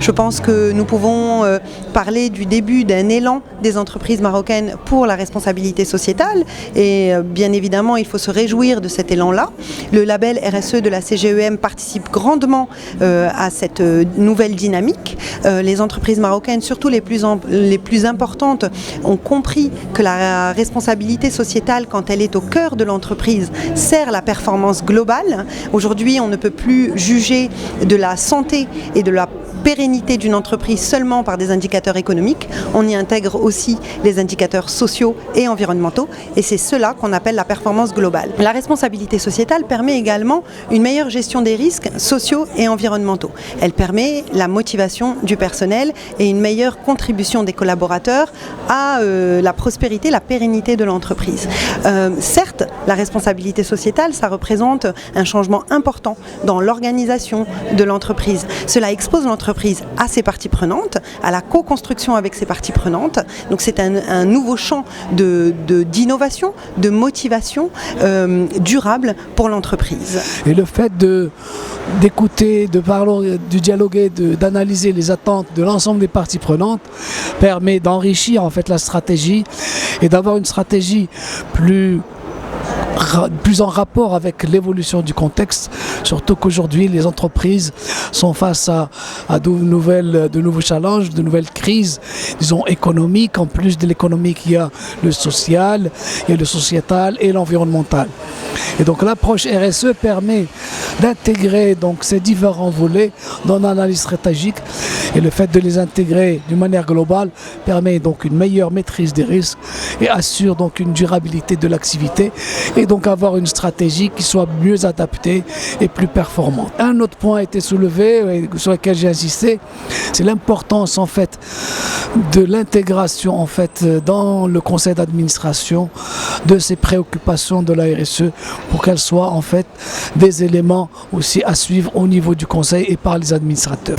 Je pense que nous pouvons parler du début d'un élan des entreprises marocaines pour la responsabilité sociétale et bien évidemment il faut se réjouir de cet élan-là. Le label RSE de la CGEM participe grandement à cette nouvelle dynamique. Les entreprises marocaines, surtout les plus importantes, ont compris que la responsabilité sociétale, quand elle est au cœur de l'entreprise, sert la performance globale. Aujourd'hui, on ne peut plus juger de la santé et de la pérennité d'une entreprise seulement par des indicateurs économiques. On y intègre aussi les indicateurs sociaux et environnementaux et c'est cela qu'on appelle la performance globale. La responsabilité sociétale permet également une meilleure gestion des risques sociaux et environnementaux. Elle permet la motivation du personnel et une meilleure contribution des collaborateurs à la prospérité, la pérennité de l'entreprise. Certes, la responsabilité sociétale, ça représente un changement important dans l'organisation de l'entreprise. Cela expose l'entreprise à ses parties prenantes, à la co-construction avec ses parties prenantes. Donc c'est un nouveau champ d'innovation, de motivation durable pour l'entreprise. Et le fait d'écouter, de parler, de dialoguer, d'analyser les attentes de l'ensemble des parties prenantes permet d'enrichir en fait la stratégie et d'avoir une stratégie plus en rapport avec l'évolution du contexte, surtout qu'aujourd'hui les entreprises sont face à de nouveaux challenges, de nouvelles crises, disons économiques. En plus de l'économique, il y a le social, il y a le sociétal et l'environnemental. Et donc l'approche RSE permet d'intégrer donc ces différents volets dans l'analyse stratégique et le fait de les intégrer d'une manière globale permet donc une meilleure maîtrise des risques et assure donc une durabilité de l'activité et donc avoir une stratégie qui soit mieux adaptée et plus performante. Un autre point a été soulevé sur lequel j'ai insisté, c'est l'importance en fait de l'intégration en fait dans le conseil d'administration de ces préoccupations de la RSE pour qu'elles soient en fait des éléments aussi à suivre au niveau du conseil et par les administrateurs.